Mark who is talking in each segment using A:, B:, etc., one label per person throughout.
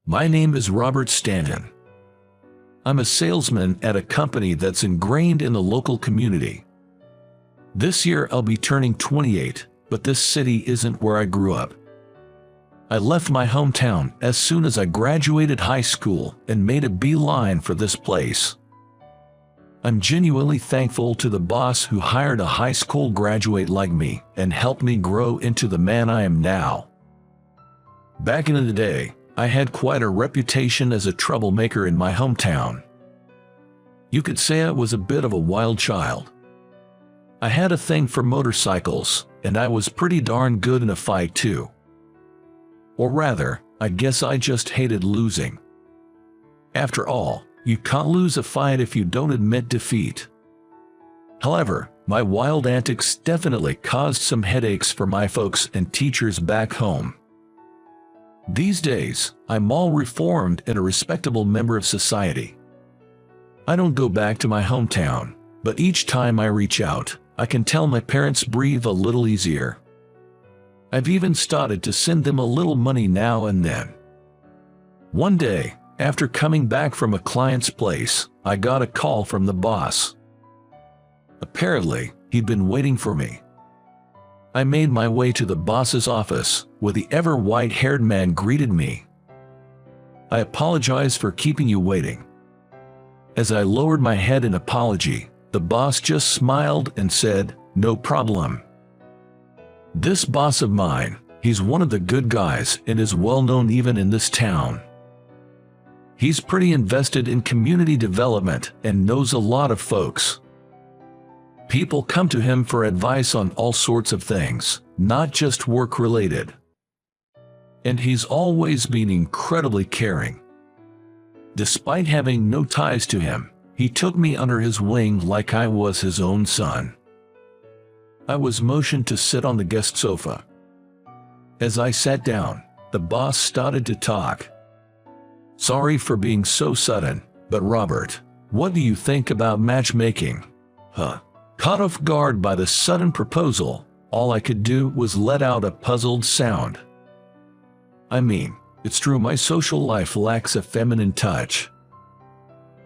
A: My name is Robert Stanton. I'm a salesman at a company that's ingrained in the local community. This year I'll be turning 28, but this city isn't where I grew up. I left my hometown as soon as I graduated high school and made a beeline for this place. I'm genuinely thankful to the boss who hired a high school graduate like me and helped me grow into the man I am now. Back in the day, I had quite a reputation as a troublemaker in my hometown. You could say I was a bit of a wild child. I had a thing for motorcycles, and I was pretty darn good in a fight too. Or rather, I guess I just hated losing. After all, you can't lose a fight if you don't admit defeat. However, my wild antics definitely caused some headaches for my folks and teachers back home. These days, I'm all reformed and a respectable member of society. I don't go back to my hometown, but each time I reach out, I can tell my parents breathe a little easier. I've even started to send them a little money now and then. One day, after coming back from a client's place, I got a call from the boss. Apparently, he'd been waiting for me. I made my way to the boss's office, where the ever white-haired man greeted me. "I apologize for keeping you waiting." As I lowered my head in apology, the boss just smiled and said, "No problem." This boss of mine, he's one of the good guys and is well known even in this town. He's pretty invested in community development and knows a lot of folks. People come to him for advice on all sorts of things, not just work-related. And he's always been incredibly caring. Despite having no ties to him, he took me under his wing like I was his own son. I was motioned to sit on the guest sofa. As I sat down, the boss started to talk. "Sorry for being so sudden, but Robert, what do you think about matchmaking?" Caught off guard by the sudden proposal, all I could do was let out a puzzled sound. I mean, it's true my social life lacks a feminine touch.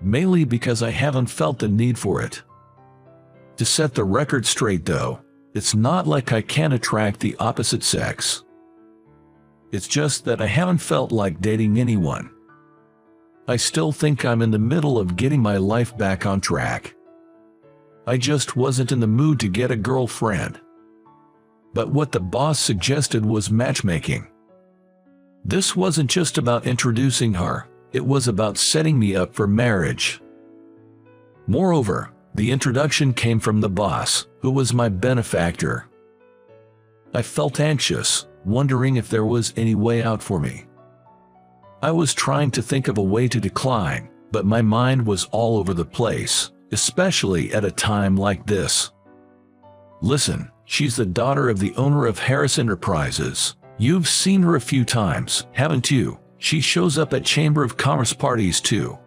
A: Mainly because I haven't felt the need for it. To set the record straight though, it's not like I can't attract the opposite sex. It's just that I haven't felt like dating anyone. I still think I'm in the middle of getting my life back on track. I just wasn't in the mood to get a girlfriend. But what the boss suggested was matchmaking. This wasn't just about introducing her, it was about setting me up for marriage. Moreover, the introduction came from the boss, who was my benefactor. I felt anxious, wondering if there was any way out for me. I was trying to think of a way to decline, but my mind was all over the place, especially at a time like this. "Listen, she's the daughter of the owner of Harris Enterprises. You've seen her a few times, haven't you? She shows up at Chamber of Commerce parties too."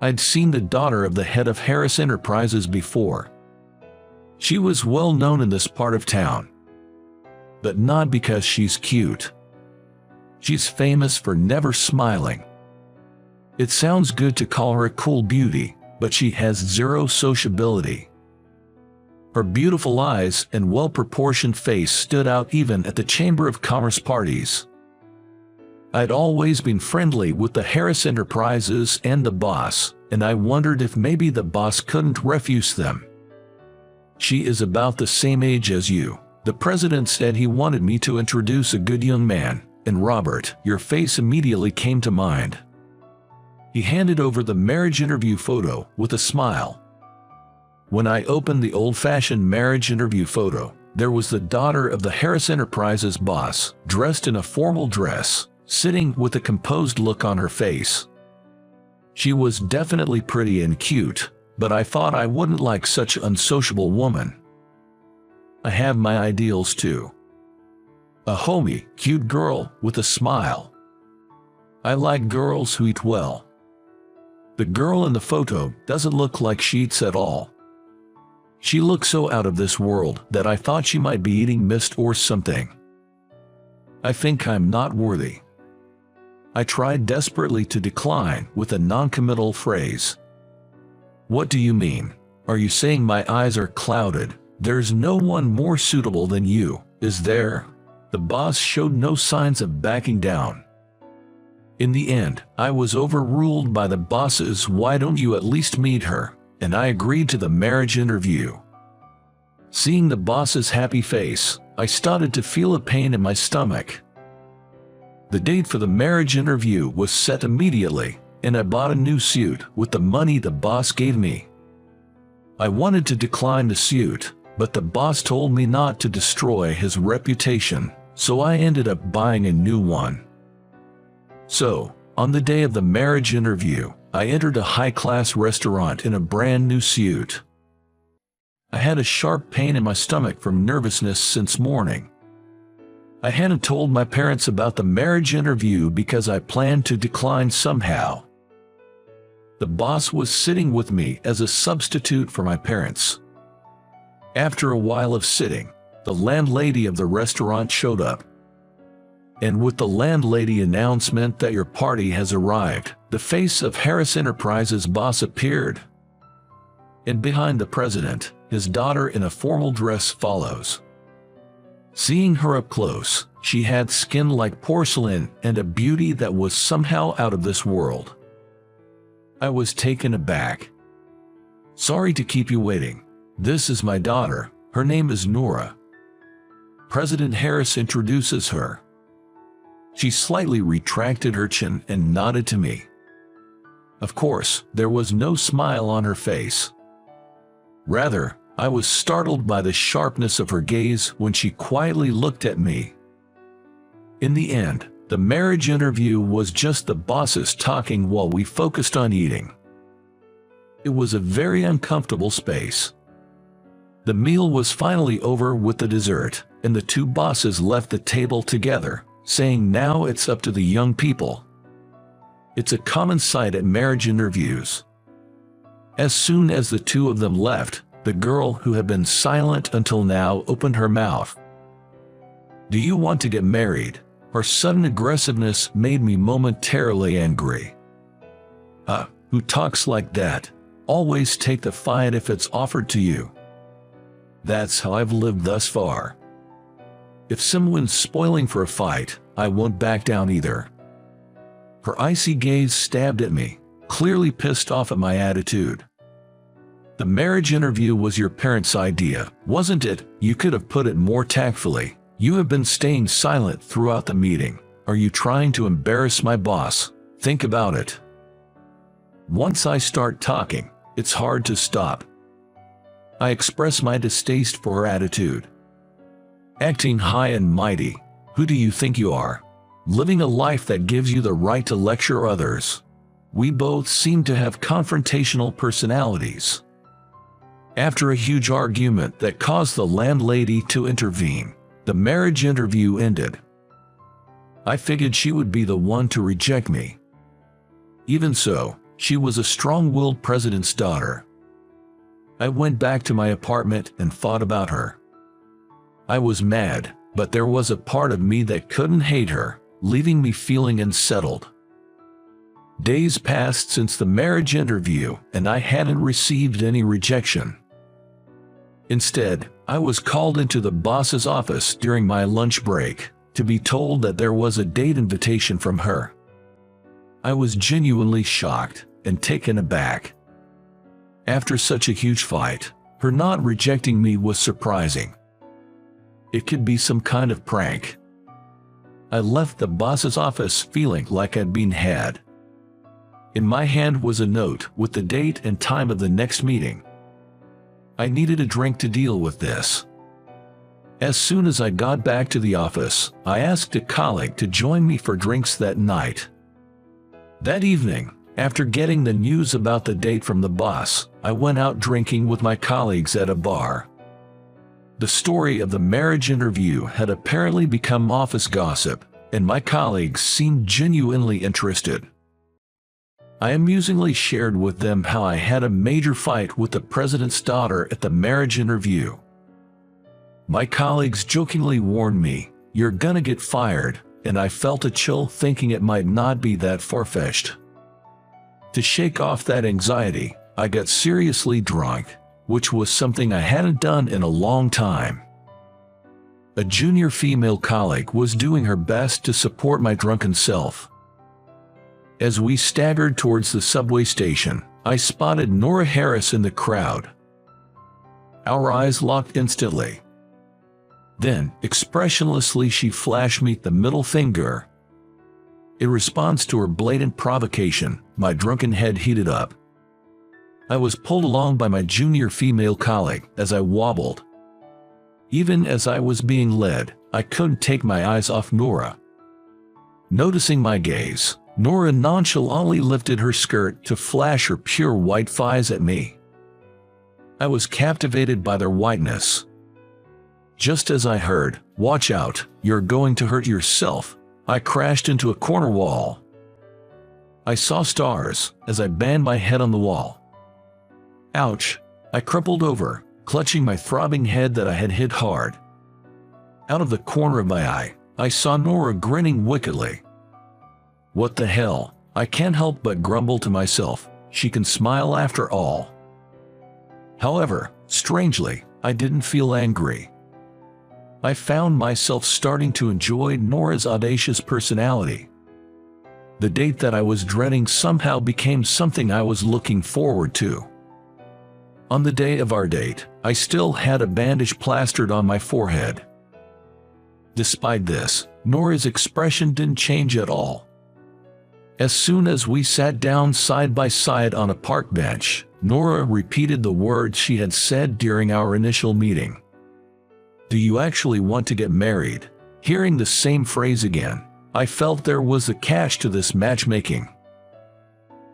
A: I'd seen the daughter of the head of Harris Enterprises before. She was well known in this part of town. But not because she's cute. She's famous for never smiling. It sounds good to call her a cool beauty, but she has zero sociability. Her beautiful eyes and well-proportioned face stood out even at the Chamber of Commerce parties. I'd always been friendly with the Harris Enterprises and the boss, and I wondered if maybe the boss couldn't refuse them. "She is about the same age as you. The president said he wanted me to introduce a good young man, and Robert, your face immediately came to mind." He handed over the marriage interview photo with a smile. When I opened the old-fashioned marriage interview photo, there was the daughter of the Harris Enterprises boss, dressed in a formal dress, sitting with a composed look on her face. She was definitely pretty and cute, but I thought I wouldn't like such an unsociable woman. I have my ideals too. A homey, cute girl with a smile. I like girls who eat well. The girl in the photo doesn't look like she eats at all. She looks so out of this world that I thought she might be eating mist or something. I think I'm not worthy. I tried desperately to decline with a non-committal phrase. "What do you mean? Are you saying my eyes are clouded? There's no one more suitable than you, is there?" The boss showed no signs of backing down. In the end, I was overruled by the boss's "Why don't you at least meet her?" and I agreed to the marriage interview. Seeing the boss's happy face, I started to feel a pain in my stomach. The date for the marriage interview was set immediately, and I bought a new suit with the money the boss gave me. I wanted to decline the suit, but the boss told me not to destroy his reputation, so I ended up buying a new one. So, on the day of the marriage interview, I entered a high-class restaurant in a brand new suit. I had a sharp pain in my stomach from nervousness since morning. I hadn't told my parents about the marriage interview because I planned to decline somehow. The boss was sitting with me as a substitute for my parents. After a while of sitting, the landlady of the restaurant showed up. And with the landlady announcement that your party has arrived, the face of Harris Enterprises boss appeared. And behind the president, his daughter in a formal dress follows. Seeing her up close, she had skin like porcelain and a beauty that was somehow out of this world. I was taken aback. "Sorry to keep you waiting. This is my daughter. Her name is Nora." President Harris introduces her. She slightly retracted her chin and nodded to me. Of course, there was no smile on her face. Rather, I was startled by the sharpness of her gaze when she quietly looked at me. In the end, the marriage interview was just the bosses talking while we focused on eating. It was a very uncomfortable space. The meal was finally over with the dessert, and the two bosses left the table together, saying now it's up to the young people. It's a common sight at marriage interviews. As soon as the two of them left, the girl who had been silent until now opened her mouth. "Do you want to get married?" Her sudden aggressiveness made me momentarily angry. Who talks like that? Always take the fight if it's offered to you. That's how I've lived thus far. If someone's spoiling for a fight, I won't back down either. Her icy gaze stabbed at me, clearly pissed off at my attitude. The marriage interview was your parents' idea, wasn't it? You could have put it more tactfully. You have been staying silent throughout the meeting. Are you trying to embarrass my boss? Think about it. Once I start talking, it's hard to stop. I express my distaste for her attitude. Acting high and mighty. Who do you think you are? Living a life that gives you the right to lecture others. We both seem to have confrontational personalities. After a huge argument that caused the landlady to intervene, the marriage interview ended. I figured she would be the one to reject me. Even so, she was a strong-willed president's daughter. I went back to my apartment and thought about her. I was mad, but there was a part of me that couldn't hate her, leaving me feeling unsettled. Days passed since the marriage interview, and I hadn't received any rejection. Instead, I was called into the boss's office during my lunch break to be told that there was a date invitation from her. I was genuinely shocked and taken aback. After such a huge fight, her not rejecting me was surprising. It could be some kind of prank. I left the boss's office feeling like I'd been had. In my hand was a note with the date and time of the next meeting. I needed a drink to deal with this. As soon as I got back to the office, I asked a colleague to join me for drinks that night. That evening, after getting the news about the date from the boss, I went out drinking with my colleagues at a bar. The story of the marriage interview had apparently become office gossip, and my colleagues seemed genuinely interested. I amusingly shared with them how I had a major fight with the president's daughter at the marriage interview. My colleagues jokingly warned me, "You're gonna get fired," and I felt a chill thinking it might not be that far-fetched. To shake off that anxiety, I got seriously drunk, which was something I hadn't done in a long time. A junior female colleague was doing her best to support my drunken self. As we staggered towards the subway station, I spotted Nora Harris in the crowd. Our eyes locked instantly. Then, expressionlessly, she flashed me the middle finger. In response to her blatant provocation, my drunken head heated up. I was pulled along by my junior female colleague as I wobbled. Even as I was being led, I couldn't take my eyes off Nora. Noticing my gaze, Nora nonchalantly lifted her skirt to flash her pure white thighs at me. I was captivated by their whiteness. Just as I heard, "Watch out, you're going to hurt yourself," I crashed into a corner wall. I saw stars as I banged my head on the wall. Ouch! I crumpled over, clutching my throbbing head that I had hit hard. Out of the corner of my eye, I saw Nora grinning wickedly. What the hell? I can't help but grumble to myself. She can smile after all. However, strangely, I didn't feel angry. I found myself starting to enjoy Nora's audacious personality. The date that I was dreading somehow became something I was looking forward to. On the day of our date, I still had a bandage plastered on my forehead. Despite this, Nora's expression didn't change at all. As soon as we sat down side by side on a park bench, Nora repeated the words she had said during our initial meeting. "Do you actually want to get married?" Hearing the same phrase again, I felt there was a catch to this matchmaking.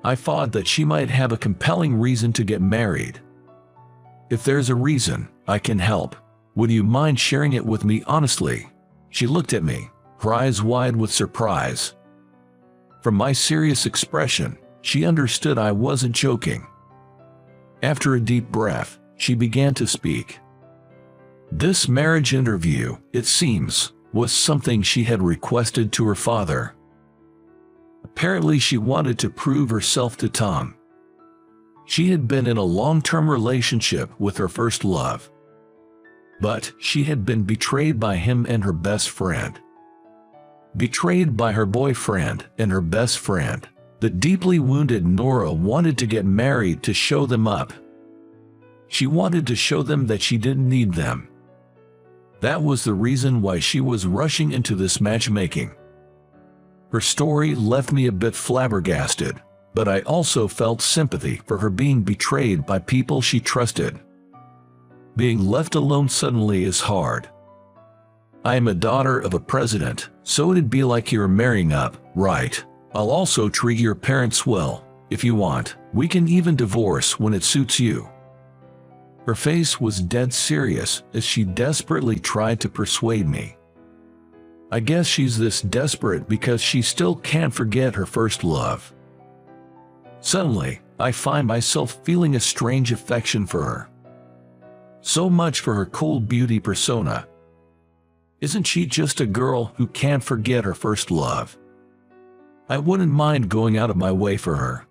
A: I thought that she might have a compelling reason to get married. "If there's a reason, I can help. Would you mind sharing it with me honestly?" She looked at me, her eyes wide with surprise. From my serious expression, she understood I wasn't joking. After a deep breath, she began to speak. This marriage interview, it seems, was something she had requested to her father. Apparently she wanted to prove herself to Tom. She had been in a long-term relationship with her first love. But she had been betrayed by him and her best friend. Betrayed by her boyfriend and her best friend. The deeply wounded Nora wanted to get married to show them up. She wanted to show them that she didn't need them. That was the reason why she was rushing into this matchmaking. Her story left me a bit flabbergasted, but I also felt sympathy for her being betrayed by people she trusted. Being left alone suddenly is hard. I am a daughter of a president, so it'd be like you're marrying up, right? I'll also treat your parents well, if you want. We can even divorce when it suits you. Her face was dead serious as she desperately tried to persuade me. I guess she's this desperate because she still can't forget her first love. Suddenly, I find myself feeling a strange affection for her. So much for her cool beauty persona. Isn't she just a girl who can't forget her first love? I wouldn't mind going out of my way for her.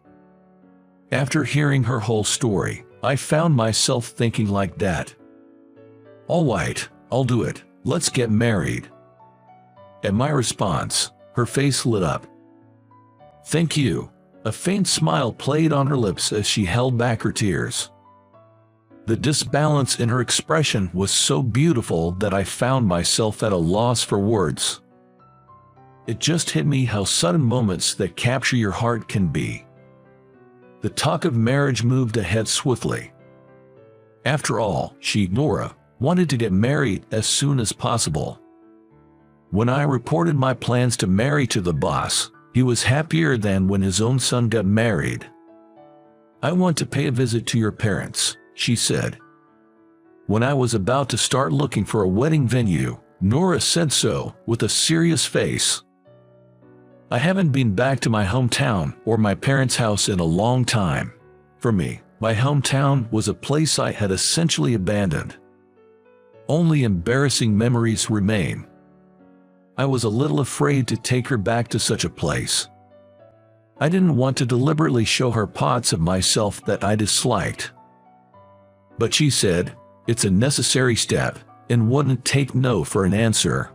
A: After hearing her whole story, I found myself thinking like that. All right, I'll do it. Let's get married. At my response, her face lit up. Thank you. A faint smile played on her lips as she held back her tears. The disbalance in her expression was so beautiful that I found myself at a loss for words. It just hit me how sudden moments that capture your heart can be. The talk of marriage moved ahead swiftly. After all, she, Nora, wanted to get married as soon as possible. When I reported my plans to marry to the boss, he was happier than when his own son got married. "I want to pay a visit to your parents," she said. When I was about to start looking for a wedding venue, Nora said so with a serious face. I haven't been back to my hometown or my parents' house in a long time. For me, my hometown was a place I had essentially abandoned. Only embarrassing memories remain. I was a little afraid to take her back to such a place. I didn't want to deliberately show her parts of myself that I disliked. But she said, it's a necessary step, and wouldn't take no for an answer.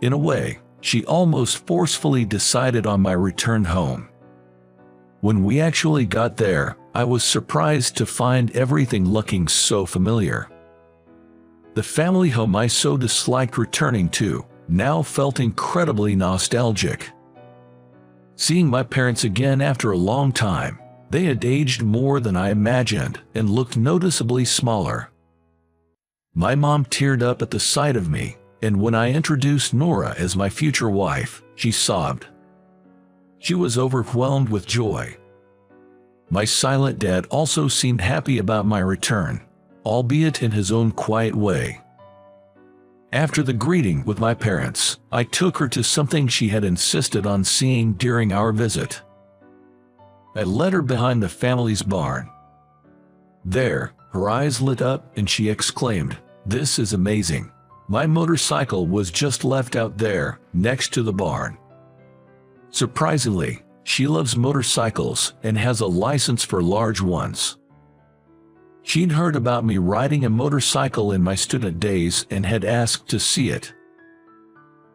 A: In a way, she almost forcefully decided on my return home. When we actually got there, I was surprised to find everything looking so familiar. The family home I so disliked returning to now felt incredibly nostalgic. Seeing my parents again after a long time, they had aged more than I imagined and looked noticeably smaller. My mom teared up at the sight of me, and when I introduced Nora as my future wife, she sobbed. She was overwhelmed with joy. My silent dad also seemed happy about my return, albeit in his own quiet way. After the greeting with my parents, I took her to something she had insisted on seeing during our visit. I led her behind the family's barn. There, her eyes lit up and she exclaimed, "This is amazing. My motorcycle was just left out there, next to the barn." Surprisingly, she loves motorcycles and has a license for large ones. She'd heard about me riding a motorcycle in my student days and had asked to see it.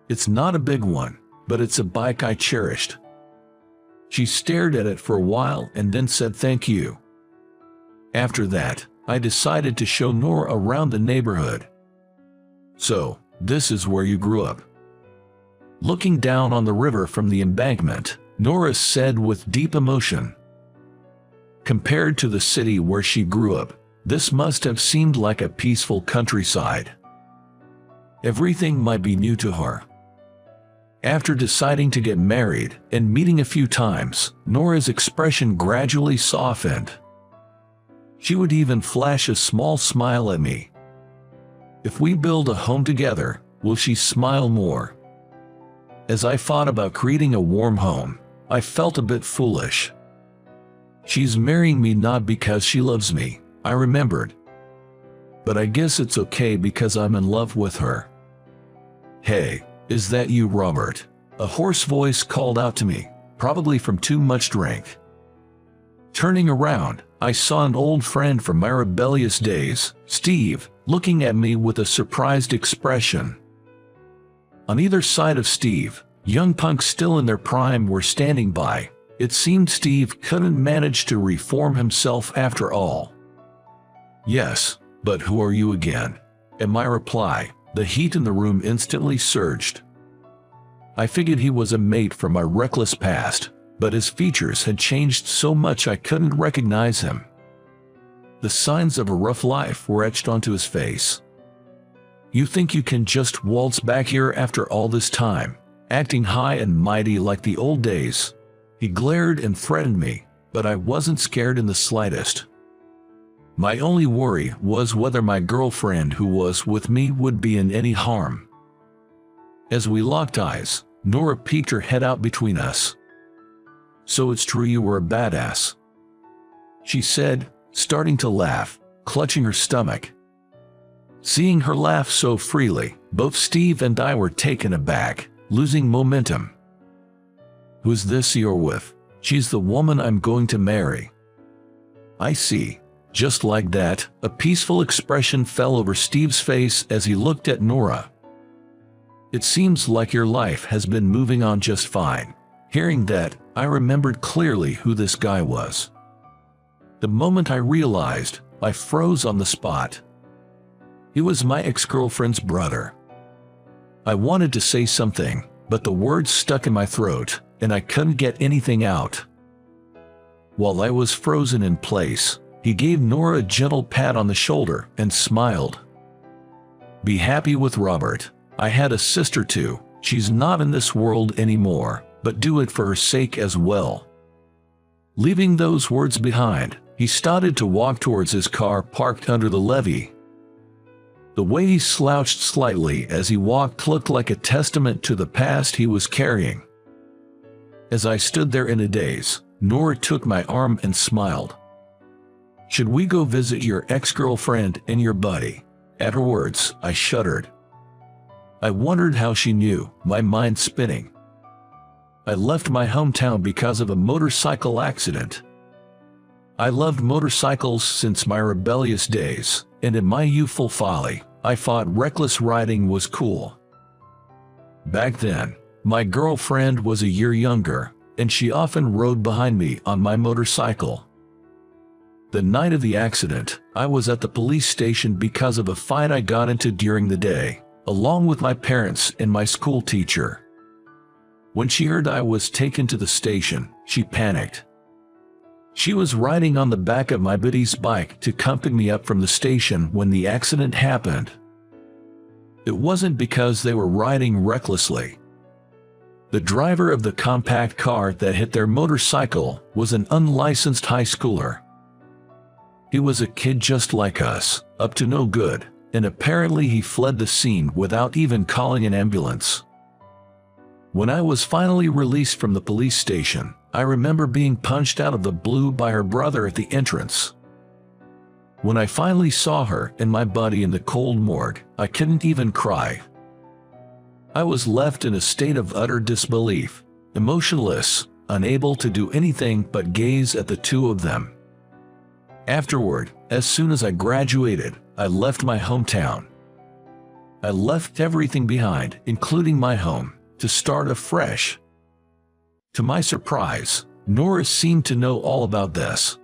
A: It's not a big one, but it's a bike I cherished. She stared at it for a while and then said thank you. After that, I decided to show Nora around the neighborhood. "So, this is where you grew up?" Looking down on the river from the embankment, Nora said with deep emotion. Compared to the city where she grew up, this must have seemed like a peaceful countryside. Everything might be new to her. After deciding to get married and meeting a few times, Nora's expression gradually softened. She would even flash a small smile at me. If we build a home together, will she smile more? As I thought about creating a warm home, I felt a bit foolish. She's marrying me not because she loves me, I remembered. But I guess it's okay because I'm in love with her. "Hey, is that you, Robert?" A hoarse voice called out to me, probably from too much drink. Turning around, I saw an old friend from my rebellious days, Steve, looking at me with a surprised expression. On either side of Steve, young punks still in their prime were standing by. It seemed Steve couldn't manage to reform himself after all. "Yes, but who are you again?" At my reply, the heat in the room instantly surged. I figured he was a mate from my reckless past, but his features had changed so much I couldn't recognize him. The signs of a rough life were etched onto his face. "You think you can just waltz back here after all this time, acting high and mighty like the old days?" He glared and threatened me, but I wasn't scared in the slightest. My only worry was whether my girlfriend who was with me would be in any harm. As we locked eyes, Nora peeked her head out between us. "So it's true you were a badass?" she said, starting to laugh, clutching her stomach. Seeing her laugh so freely, both Steve and I were taken aback, losing momentum. "Who's this you're with?" "She's the woman I'm going to marry." "I see." Just like that, a peaceful expression fell over Steve's face as he looked at Nora. "It seems like your life has been moving on just fine." Hearing that, I remembered clearly who this guy was. The moment I realized, I froze on the spot. He was my ex-girlfriend's brother. I wanted to say something, but the words stuck in my throat, and I couldn't get anything out. While I was frozen in place, he gave Nora a gentle pat on the shoulder and smiled. "Be happy with Robert. I had a sister too. She's not in this world anymore, but do it for her sake as well." Leaving those words behind, he started to walk towards his car parked under the levee. The way he slouched slightly as he walked looked like a testament to the past he was carrying. As I stood there in a daze, Nora took my arm and smiled. "Should we go visit your ex-girlfriend and your buddy?" At her words, I shuddered. I wondered how she knew, my mind spinning. I left my hometown because of a motorcycle accident. I loved motorcycles since my rebellious days, and in my youthful folly, I thought reckless riding was cool. Back then, my girlfriend was a year younger, and she often rode behind me on my motorcycle. The night of the accident, I was at the police station because of a fight I got into during the day, along with my parents and my school teacher. When she heard I was taken to the station, she panicked. She was riding on the back of my buddy's bike to accompany me up from the station when the accident happened. It wasn't because they were riding recklessly. The driver of the compact car that hit their motorcycle was an unlicensed high schooler. He was a kid just like us, up to no good, and apparently he fled the scene without even calling an ambulance. When I was finally released from the police station, I remember being punched out of the blue by her brother at the entrance. When I finally saw her and my buddy in the cold morgue, I couldn't even cry. I was left in a state of utter disbelief, emotionless, unable to do anything but gaze at the two of them. Afterward, as soon as I graduated, I left my hometown. I left everything behind, including my home, to start afresh. To my surprise, Nora seemed to know all about this.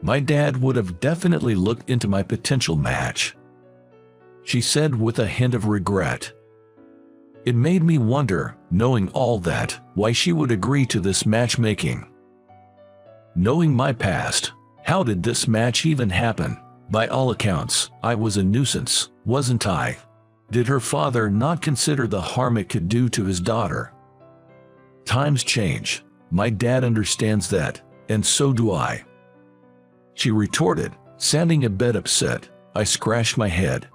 A: My dad would have definitely looked into my potential match. She said with a hint of regret. It made me wonder, knowing all that, why she would agree to this matchmaking. Knowing my past, how did this match even happen? By all accounts, I was a nuisance, wasn't I? Did her father not consider the harm it could do to his daughter? Times change. My dad understands that, and so do I. She retorted, sounding a bit upset. I scratched my head,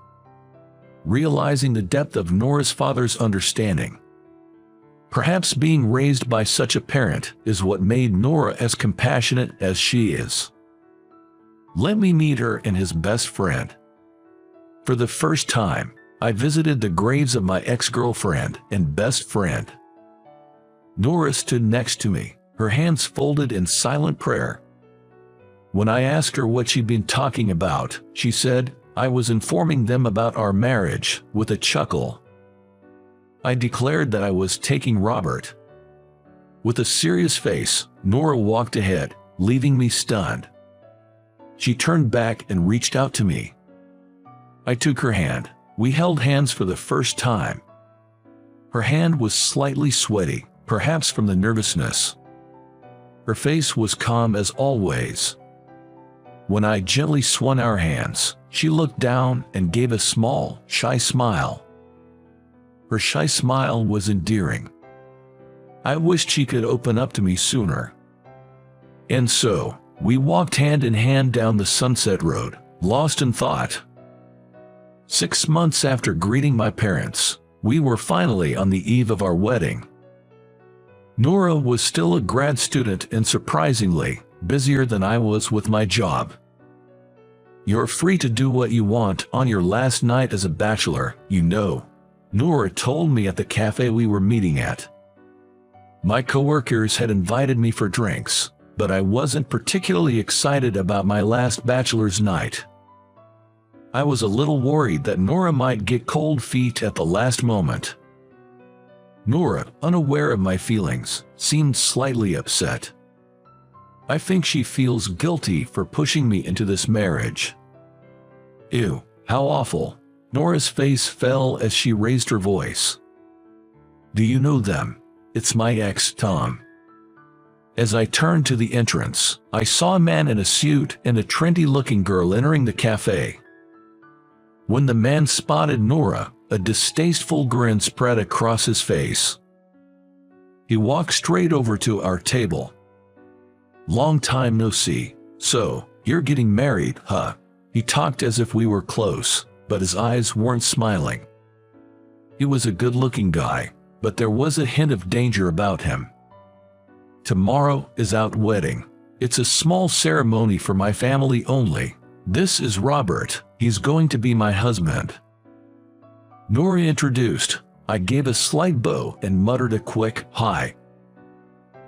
A: realizing the depth of Nora's father's understanding. Perhaps being raised by such a parent is what made Nora as compassionate as she is. Let me meet her and his best friend. For the first time, I visited the graves of my ex-girlfriend and best friend. Nora stood next to me, her hands folded in silent prayer. When I asked her what she'd been talking about, she said, I was informing them about our marriage, with a chuckle. I declared that I was taking Robert. With a serious face, Nora walked ahead, leaving me stunned. She turned back and reached out to me. I took her hand. We held hands for the first time. Her hand was slightly sweaty, perhaps from the nervousness. Her face was calm as always. When I gently swung our hands, she looked down and gave a small, shy smile. Her shy smile was endearing. I wished she could open up to me sooner. And so, we walked hand in hand down the Sunset Road, lost in thought. 6 months after greeting my parents, we were finally on the eve of our wedding. Nora was still a grad student and surprisingly, busier than I was with my job. You're free to do what you want on your last night as a bachelor, you know, Nora told me at the cafe we were meeting at. My coworkers had invited me for drinks, but I wasn't particularly excited about my last bachelor's night. I was a little worried that Nora might get cold feet at the last moment. Nora, unaware of my feelings, seemed slightly upset. I think she feels guilty for pushing me into this marriage. Ew, how awful. Nora's face fell as she raised her voice. Do you know them? It's my ex, Tom. As I turned to the entrance, I saw a man in a suit and a trendy-looking girl entering the cafe. When the man spotted Nora, a distasteful grin spread across his face. He walked straight over to our table. Long time no see. So, you're getting married, huh? He talked as if we were close, but his eyes weren't smiling. He was a good-looking guy, but there was a hint of danger about him. Tomorrow is our wedding. It's a small ceremony for my family only. This is Robert. He's going to be my husband. Nora introduced. I gave a slight bow and muttered a quick, "Hi."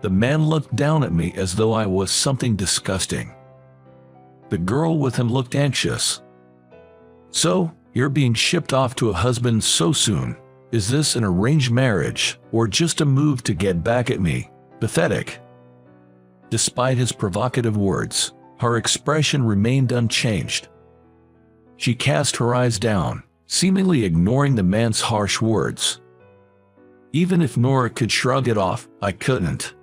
A: The man looked down at me as though I was something disgusting. The girl with him looked anxious. "So, you're being shipped off to a husband so soon. Is this an arranged marriage, or just a move to get back at me?" Pathetic. Despite his provocative words, her expression remained unchanged. She cast her eyes down, seemingly ignoring the man's harsh words. Even if Nora could shrug it off, I couldn't.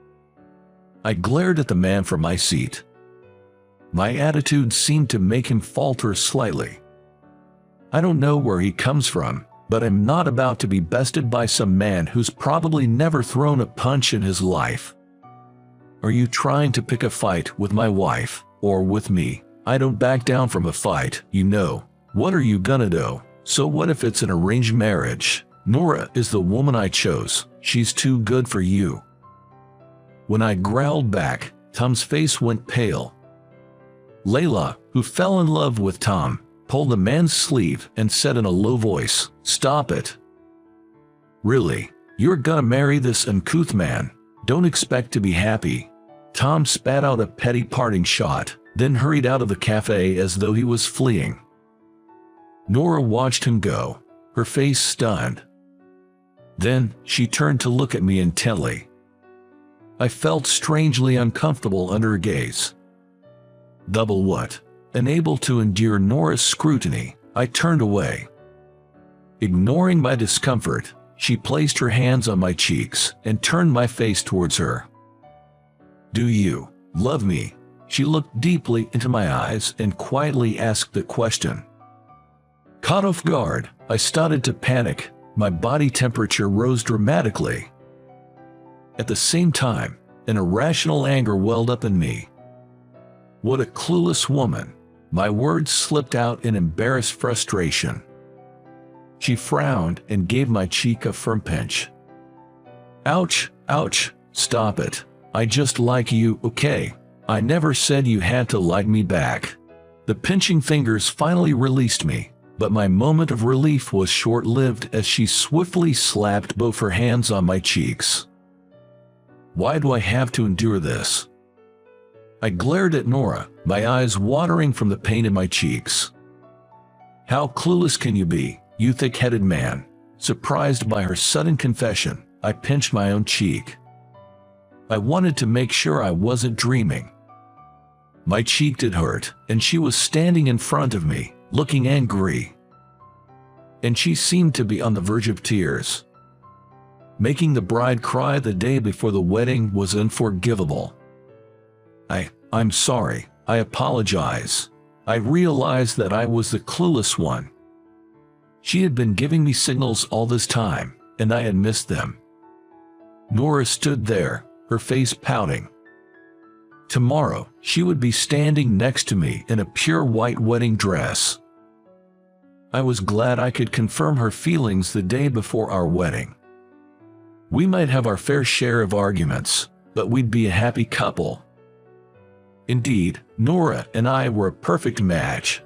A: I glared at the man from my seat. My attitude seemed to make him falter slightly. I don't know where he comes from, but I'm not about to be bested by some man who's probably never thrown a punch in his life. Are you trying to pick a fight with my wife, or with me? I don't back down from a fight, you know. What are you gonna do? So what if it's an arranged marriage? Nora is the woman I chose. She's too good for you. When I growled back, Tom's face went pale. Layla, who fell in love with Tom, pulled the man's sleeve and said in a low voice, "Stop it. Really? You're gonna marry this uncouth man? Don't expect to be happy." Tom spat out a petty parting shot, then hurried out of the cafe as though he was fleeing. Nora watched him go, her face stunned. Then, she turned to look at me intently. I felt strangely uncomfortable under her gaze. Double what? Unable to endure Nora's scrutiny, I turned away. Ignoring my discomfort, she placed her hands on my cheeks and turned my face towards her. "Do you love me?" She looked deeply into my eyes and quietly asked the question. Caught off guard, I started to panic. My body temperature rose dramatically. At the same time, an irrational anger welled up in me. What a clueless woman. My words slipped out in embarrassed frustration. She frowned and gave my cheek a firm pinch. "Ouch, ouch, stop it. I just like you, okay? I never said you had to like me back." The pinching fingers finally released me, but my moment of relief was short-lived as she swiftly slapped both her hands on my cheeks. Why do I have to endure this? I glared at Nora, my eyes watering from the pain in my cheeks. How clueless can you be, you thick-headed man? Surprised by her sudden confession, I pinched my own cheek. I wanted to make sure I wasn't dreaming. My cheek did hurt, and she was standing in front of me, looking angry. And she seemed to be on the verge of tears. Making the bride cry the day before the wedding was unforgivable. I'm sorry, I apologize. I realized that I was the clueless one. She had been giving me signals all this time, and I had missed them. Nora stood there, her face pouting. Tomorrow, she would be standing next to me in a pure white wedding dress. I was glad I could confirm her feelings the day before our wedding. We might have our fair share of arguments, but we'd be a happy couple. Indeed, Nora and I were a perfect match.